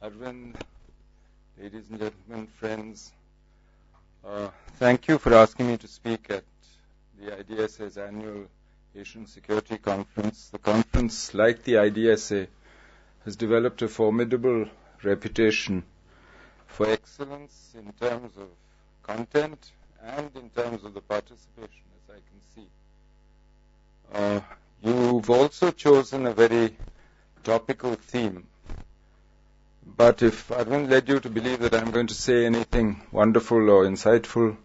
Arvind, ladies and gentlemen, friends, thank you for asking me to speak at the IDSA's annual Asian Security Conference. The conference, like the IDSA, has developed a formidable reputation for excellence in terms of content and in terms of the participation, as I can see. You've also chosen a very topical theme. But if Arvind led you to believe that I'm going to say anything wonderful or insightful,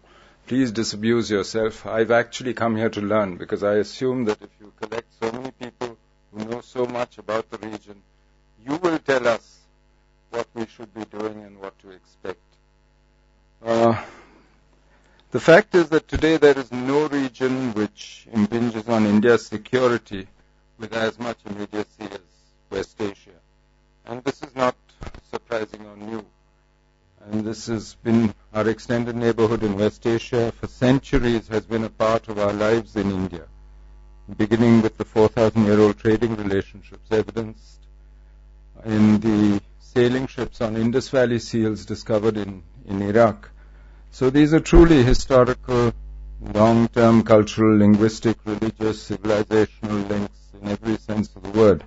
please disabuse yourself. I've actually come here to learn, because I assume that if you collect so many people who know so much about the region, you will tell us what we should be doing and what to expect. The fact is that today there is no region which impinges on India's security with as much immediacy as West Asia. And this is not surprising or new. And this has been our extended neighborhood in West Asia for centuries, has been a part of our lives in India, beginning with the 4,000-year-old trading relationships evidenced in the sailing ships on Indus Valley seals discovered in Iraq. So these are truly historical, long-term cultural, linguistic, religious, civilizational links in every sense of the word.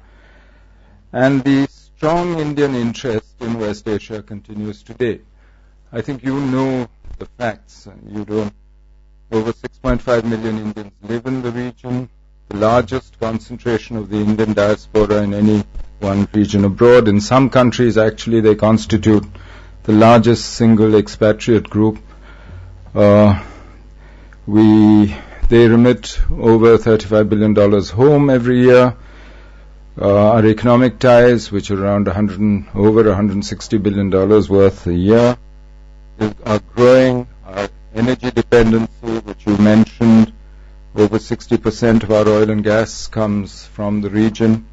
And the strong Indian interest in West Asia continues today. I think you know the facts. You don't. Over 6.5 million Indians live in the region, the largest concentration of the Indian diaspora in any one region abroad. In some countries, actually, they constitute the largest single expatriate group. They remit over $35 billion home every year. Our economic ties, which are around over $160 billion worth a year, are growing. Our energy dependency, which you mentioned, over 60% of our oil and gas comes from the region.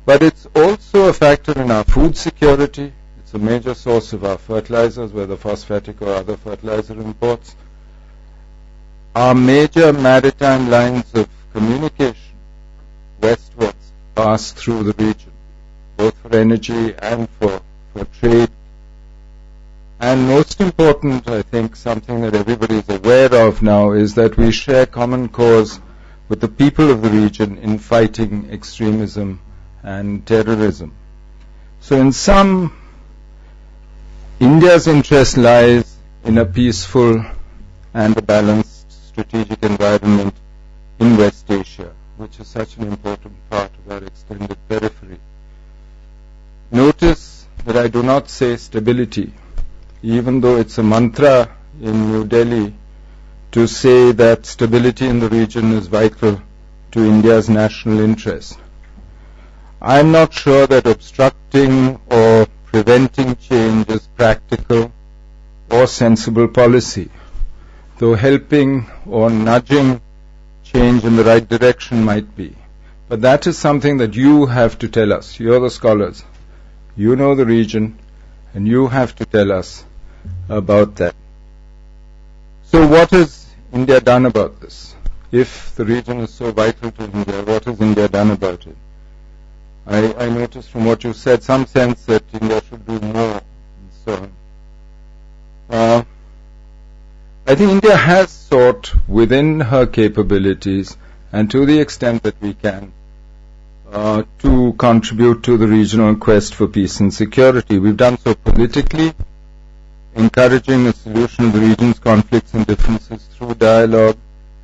But it's also a factor in our food security. It's a major source of our fertilizers, whether phosphatic or other fertilizer imports. Our major maritime lines of communication westwards pass through the region, both for energy and for trade. And most important, I think, something that everybody is aware of now is that we share common cause with the people of the region in fighting extremism and terrorism. So in sum, India's interest lies in a peaceful and a balanced strategic environment in West Asia, which is such an important part of our extended periphery. Notice that I do not say stability, even though it's a mantra in New Delhi to say that stability in the region is vital to India's national interest. I'm not sure that obstructing or preventing change is practical or sensible policy, though helping or nudging change in the right direction might be. But that is something that you have to tell us. You're the scholars. You know the region, and you have to tell us about that. So what has India done about this? If the region is so vital to India, what has India done about it? I noticed from what you said some sense that India should do more and so on. I think India has sought within her capabilities and to the extent that we can to contribute to the regional quest for peace and security. We've done so politically, encouraging a solution of the region's conflicts and differences through dialogue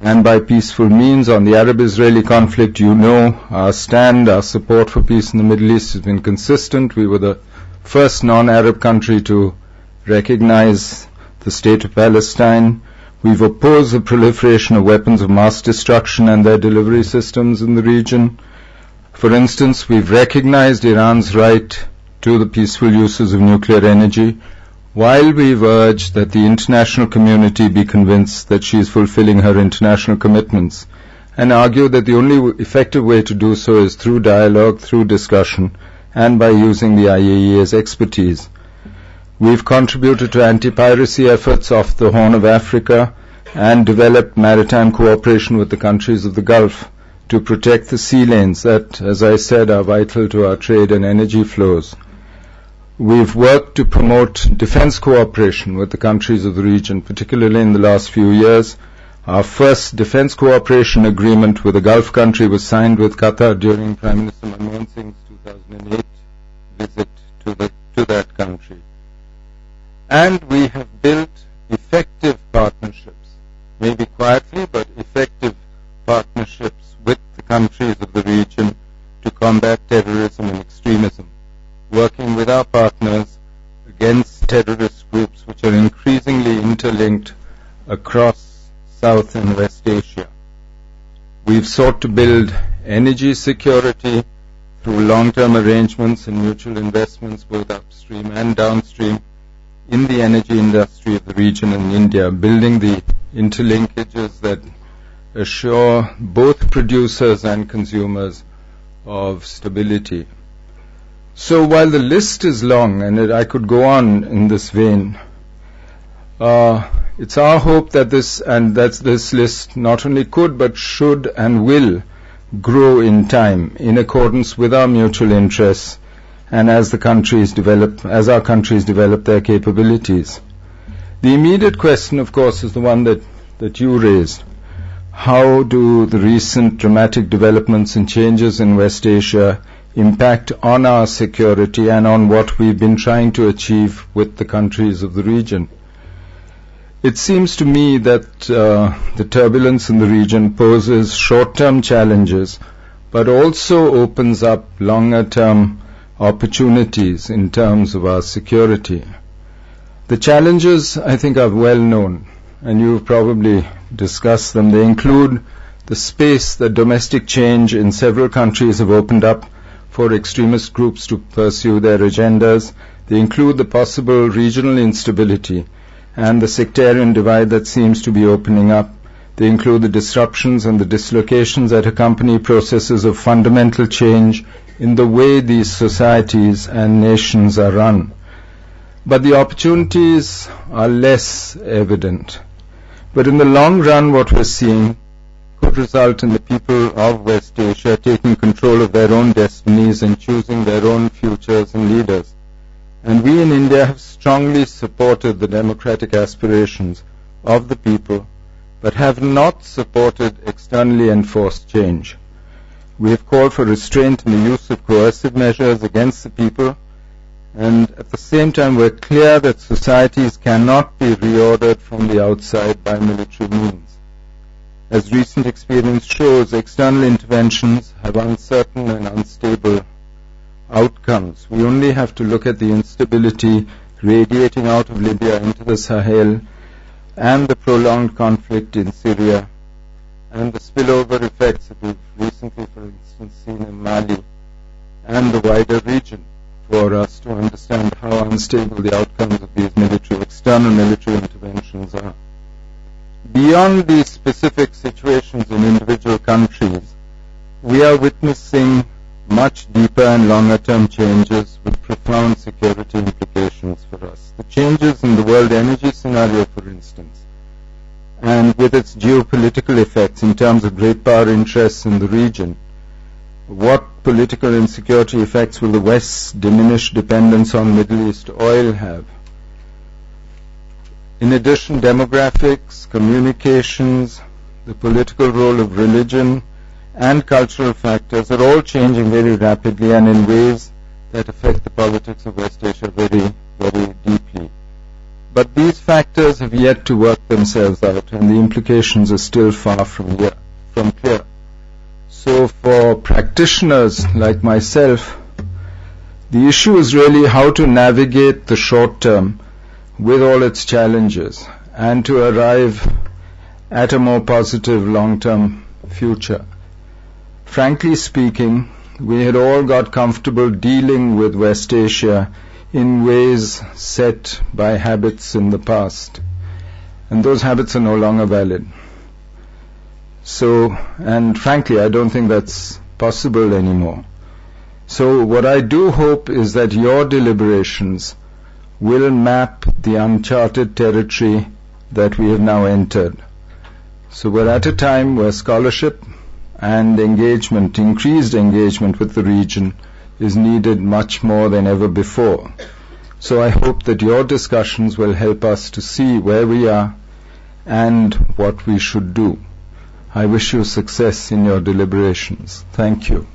and by peaceful means. On the Arab-Israeli conflict, you know our stand, our support for peace in the Middle East has been consistent. We were the first non-Arab country to recognize the state of Palestine. We've opposed the proliferation of weapons of mass destruction and their delivery systems in the region. For instance, we've recognized Iran's right to the peaceful uses of nuclear energy, while we've urged that the international community be convinced that she is fulfilling her international commitments, and argued that the only effective way to do so is through dialogue, through discussion, and by using the IAEA's expertise. We've contributed to anti-piracy efforts off the Horn of Africa and developed maritime cooperation with the countries of the Gulf to protect the sea lanes that, as I said, are vital to our trade and energy flows. we've worked to promote defense cooperation with the countries of the region, particularly in the last few years. Our first defense cooperation agreement with a Gulf country was signed with Qatar during Prime Minister Manmohan Singh's 2008 visit to that country. And we have built effective partnerships, maybe quietly, but effective partnerships with the countries of the region to combat terrorism and extremism, working with our partners against terrorist groups which are increasingly interlinked across South and West Asia. We've sought to build energy security through long-term arrangements and mutual investments both upstream and downstream in the energy industry of the region and India, building the interlinkages that assure both producers and consumers of stability. So while the list is long, and I could go on in this vein, it's our hope that this list not only could but should and will grow in time in accordance with our mutual interests and as our countries develop their capabilities. The immediate question, of course, is the one that you raised. How do the recent dramatic developments and changes in West Asia impact on our security and on what we've been trying to achieve with the countries of the region? It seems to me that the turbulence in the region poses short-term challenges, but also opens up longer-term opportunities in terms of our security. The challenges, I think, are well known, and you've probably discussed them. They include the space that domestic change in several countries have opened up for extremist groups to pursue their agendas. They include the possible regional instability and the sectarian divide that seems to be opening up. They include the disruptions and the dislocations that accompany processes of fundamental change in the way these societies and nations are run. But the opportunities are less evident. But in the long run, what we're seeing could result in the people of West Asia taking control of their own destinies and choosing their own futures and leaders. And we in India have strongly supported the democratic aspirations of the people, but have not supported externally enforced change. We have called for restraint in the use of coercive measures against the people, and at the same time we're clear that societies cannot be reordered from the outside by military means. As recent experience shows, external interventions have uncertain and unstable outcomes. We only have to look at the instability radiating out of Libya into the Sahel and the prolonged conflict in Syria and the spillover effects that we've recently, for instance, seen in Mali and the wider region for us to understand how unstable the outcomes of these external military interventions are. Beyond these specific situations in individual countries, we are witnessing much deeper and longer-term changes with profound security implications for us. The changes in the world energy scenario, for instance, and with its geopolitical effects in terms of great power interests in the region. What political and security effects will the West's diminished dependence on Middle East oil have? In addition, demographics, communications, the political role of religion, and cultural factors are all changing very rapidly and in ways that affect the politics of West Asia very, very deeply. But these factors have yet to work themselves out, and the implications are still far from clear. So for practitioners like myself, the issue is really how to navigate the short term with all its challenges and to arrive at a more positive long-term future. Frankly speaking, we had all got comfortable dealing with West Asia in ways set by habits in the past, and those habits are no longer valid. So, and frankly, I don't think that's possible anymore. So what I do hope is that your deliberations will map the uncharted territory that we have now entered. So we're at a time where scholarship and engagement, increased engagement with the region, is needed much more than ever before. So I hope that your discussions will help us to see where we are and what we should do. I wish you success in your deliberations. Thank you.